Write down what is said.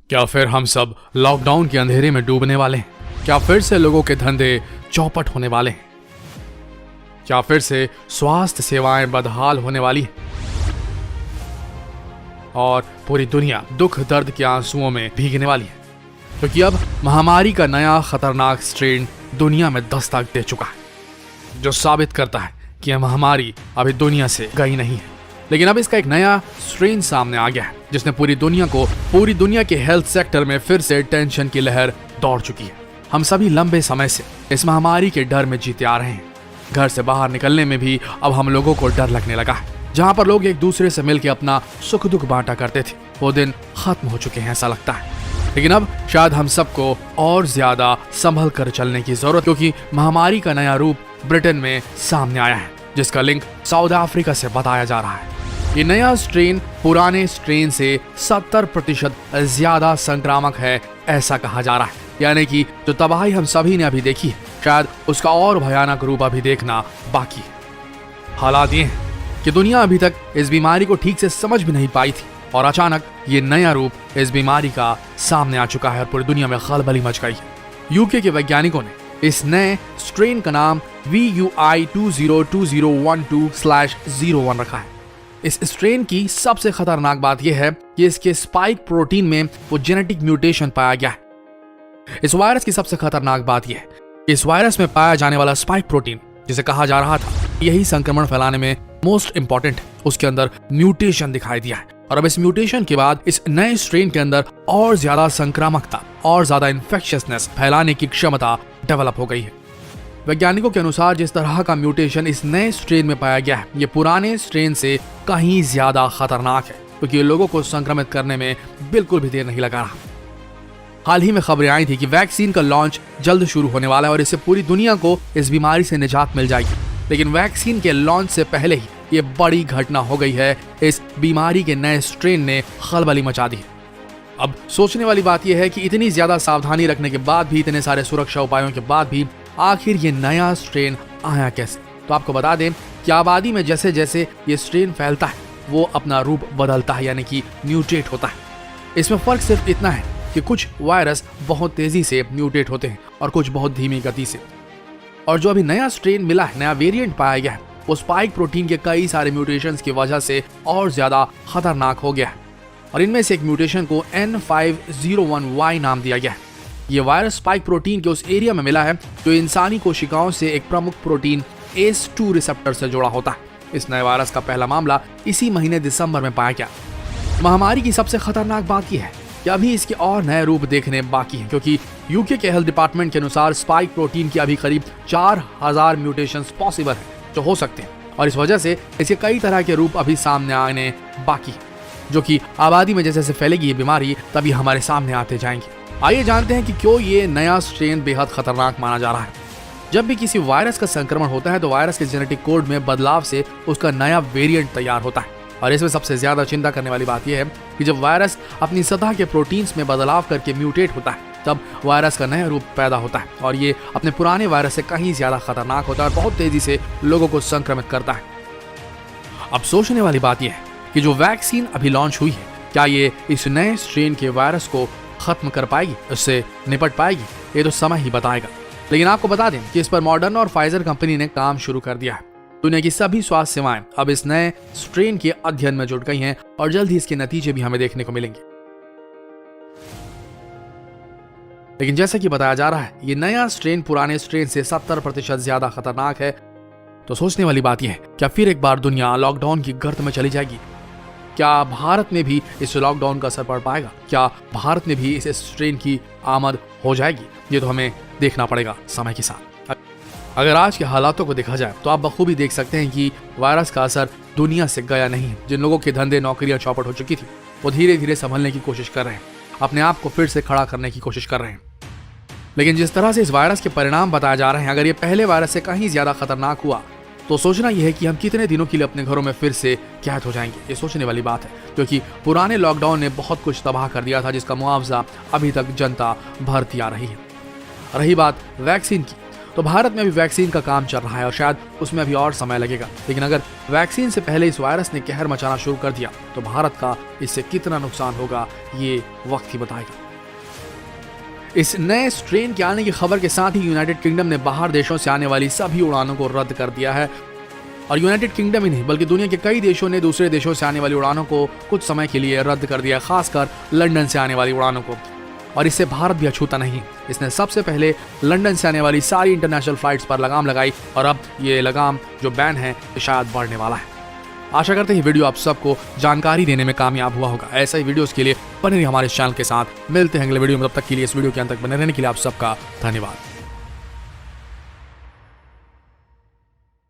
क्या फिर हम सब लॉकडाउन के अंधेरे में डूबने वाले हैं? क्या फिर से लोगों के धंधे चौपट होने वाले हैं? क्या फिर से स्वास्थ्य सेवाएं बदहाल होने वाली हैं? और पूरी दुनिया दुख दर्द के आंसुओं में भीगने वाली है, क्योंकि अब महामारी का नया खतरनाक स्ट्रेन दुनिया में दस्तक दे चुका है, जो साबित करता है कि यह महामारी अभी दुनिया से गई नहीं है। लेकिन अब इसका एक नया स्ट्रेन सामने आ गया है, जिसने पूरी दुनिया के हेल्थ सेक्टर में फिर से टेंशन की लहर दौड़ चुकी है। हम सभी लंबे समय से इस महामारी के डर में जीते आ रहे हैं। घर से बाहर निकलने में भी अब हम लोगों को डर लगने लगा है। जहां पर लोग एक दूसरे से मिलकर अपना सुख दुख बांटा करते थे, वो दिन खत्म हो चुके हैं ऐसा लगता है। लेकिन अब शायद हम सबको और ज्यादा संभल कर चलने की जरूरत, क्योंकि महामारी का नया रूप ब्रिटेन में सामने आया है, जिसका लिंक साउथ अफ्रीका से बताया जा रहा है। ये नया स्ट्रेन पुराने स्ट्रेन से 70% ज्यादा संक्रामक है, ऐसा कहा जा रहा है। यानी कि जो तबाही हम सभी ने अभी देखी है, शायद उसका और भयानक रूप अभी देखना बाकी है। हालात ये हैं कि दुनिया अभी तक इस बीमारी को ठीक से समझ भी नहीं पाई थी, और अचानक ये नया रूप इस बीमारी का सामने आ चुका है और पूरी दुनिया में खलबली मच गई है। यूके के वैज्ञानिकों ने इस नए स्ट्रेन का नाम VUI 202012/01 रखा है। इस स्ट्रेन की सबसे खतरनाक बात यह है कि इसके स्पाइक प्रोटीन में वो जेनेटिक म्यूटेशन पाया गया है। इस वायरस की सबसे खतरनाक बात यह है कि इस वायरस में पाया जाने वाला स्पाइक प्रोटीन, जिसे कहा जा रहा था यही संक्रमण फैलाने में मोस्ट इंपॉर्टेंट, उसके अंदर म्यूटेशन दिखाई दिया है। और अब इस म्यूटेशन के बाद इस नए स्ट्रेन के अंदर और ज्यादा संक्रामकता और ज्यादा इन्फेक्शियसनेस फैलाने की क्षमता डेवलप हो गई है। वैज्ञानिकों के अनुसार जिस तरह का म्यूटेशन इस नए स्ट्रेन में पाया गया है, ये पुराने स्ट्रेन से कहीं ज्यादा खतरनाक है, क्योंकि ये लोगों को संक्रमित करने में बिल्कुल भी देर नहीं लगा रहा। हाल ही में खबरें आई थी कि वैक्सीन का लॉन्च जल्द शुरू होने वाला है और इससे पूरी दुनिया को इस बीमारी से निजात मिल जाएगी। लेकिन वैक्सीन के लॉन्च से पहले ही ये बड़ी घटना हो गई है। इस बीमारी के नए स्ट्रेन ने खलबली मचा दी है। अब सोचने वाली बात यह है कि इतनी ज्यादा सावधानी रखने के बाद भी, इतने सारे सुरक्षा उपायों के बाद भी, आखिर ये नया स्ट्रेन आया कैसे? तो आपको बता दें कि आबादी में जैसे जैसे ये स्ट्रेन फैलता है, वो अपना रूप बदलता है, यानी कि म्यूटेट होता है। इसमें फर्क सिर्फ इतना है कि कुछ वायरस बहुत तेजी से म्यूटेट होते हैं और कुछ बहुत धीमी गति से। और जो अभी नया स्ट्रेन मिला है, नया वेरिएंट पाया गया है, वो स्पाइक प्रोटीन के कई सारे म्यूटेशंस की वजह से और ज्यादा खतरनाक हो गया है। और इनमें से एक म्यूटेशन को N501Y नाम दिया गया है। ये वायरस स्पाइक प्रोटीन के उस एरिया में मिला है जो इंसानी कोशिकाओं से एक प्रमुख प्रोटीन ACE2 रिसेप्टर से जुड़ा होता है। इस नए वायरस का पहला मामला इसी महीने दिसंबर में पाया गया। महामारी की सबसे खतरनाक बात यह है कि अभी इसके और नए रूप देखने बाकी हैं, क्योंकि यूके के हेल्थ डिपार्टमेंट के अनुसार स्पाइक प्रोटीन की अभी करीब 4000 म्यूटेशंस पॉसिबल है जो हो सकते हैं, और इस वजह से इसके कई तरह के रूप अभी सामने आने बाकी है, जो कि आबादी में जैसे जैसे फैलेगी ये बीमारी, तभी हमारे सामने आते जाएंगे। आइए जानते हैं कि क्यों ये नया स्ट्रेन बेहद खतरनाक माना जा रहा है। जब भी किसी वायरस का संक्रमण होता है तो वायरस के जेनेटिक कोड में बदलाव से उसका नया वेरिएंट तैयार होता है। और इसमें सबसे ज्यादा चिंता करने वाली बात यह है कि जब वायरस अपनी सतह के प्रोटीन्स में बदलाव करके म्यूटेट होता है, तब वायरस का नया रूप पैदा होता है और ये अपने पुराने वायरस से कहीं ज्यादा खतरनाक होता है और बहुत तेजी से लोगों को संक्रमित करता है। अब सोचने वाली बात यह है कि जो वैक्सीन अभी लॉन्च हुई है, क्या ये इस नए स्ट्रेन के वायरस को खत्म कर पाएगी, उससे निपट पाएगी? ये तो समय ही बताएगा। लेकिन आपको बता दें कि इस पर मॉडर्ना और फाइजर कंपनी ने काम शुरू कर दिया है। दुनिया की सभी स्वास्थ्य सेवाएं अब इस नए स्ट्रेन के अध्ययन में जुट गई हैं और जल्द ही इसके नतीजे भी हमें देखने को मिलेंगे। लेकिन जैसा कि बताया जा रहा है, ये नया स्ट्रेन पुराने स्ट्रेन से 70% ज्यादा खतरनाक है। तो सोचने वाली बात यह है, क्या फिर एक बार दुनिया लॉकडाउन की गर्त में चली जाएगी? क्या भारत में भी इस लॉकडाउन का असर पड़ पाएगा? क्या भारत में भी इस स्ट्रेन की आमद हो जाएगी? ये तो हमें देखना पड़ेगा समय के साथ। अगर आज के हालातों को देखा जाए तो आप बखूबी देख सकते हैं कि वायरस का असर दुनिया से गया नहीं। जिन लोगों के धंधे नौकरियां चौपट हो चुकी थी, वो धीरे धीरे संभलने की कोशिश कर रहे हैं, अपने आप को फिर से खड़ा करने की कोशिश कर रहे हैं। लेकिन जिस तरह से इस वायरस के परिणाम बताए जा रहे हैं, अगर ये पहले वायरस से कहीं ज्यादा खतरनाक हुआ तो सोचना यह है कि हम कितने दिनों के लिए अपने घरों में फिर से कैद हो जाएंगे। ये सोचने वाली बात है, क्योंकि पुराने लॉकडाउन ने बहुत कुछ तबाह कर दिया था, जिसका मुआवजा अभी तक जनता भरती आ रही है। रही बात वैक्सीन की, तो भारत में अभी वैक्सीन का काम चल रहा है और शायद उसमें अभी और समय लगेगा, लेकिन अगर वैक्सीन से पहले इस वायरस ने कहर मचाना शुरू कर दिया तो भारत का इससे कितना नुकसान होगा ये वक्त ही बताएगा। इस नए स्ट्रेन के आने की खबर के साथ ही यूनाइटेड किंगडम ने बाहर देशों से आने वाली सभी उड़ानों को रद्द कर दिया है और यूनाइटेड किंगडम ही नहीं बल्कि दुनिया के कई देशों ने दूसरे देशों से आने वाली उड़ानों को कुछ समय के लिए रद्द कर दिया, खासकर लंदन से आने वाली उड़ानों को। और इससे भारत भी अछूता नहीं, इसने सबसे पहले लंदन से आने वाली सारी इंटरनेशनल फ्लाइट्स पर लगाम लगाई और अब ये लगाम जो बैन है शायद बढ़ने वाला है। आशा करते हैं वीडियो आप सबको जानकारी देने में कामयाब हुआ होगा। ऐसा ही वीडियोस के लिए बने रहिए हमारे चैनल के साथ। मिलते हैं अगले वीडियो में, तब तक के लिए इस वीडियो के अंत तक बने रहने के लिए आप सबका धन्यवाद।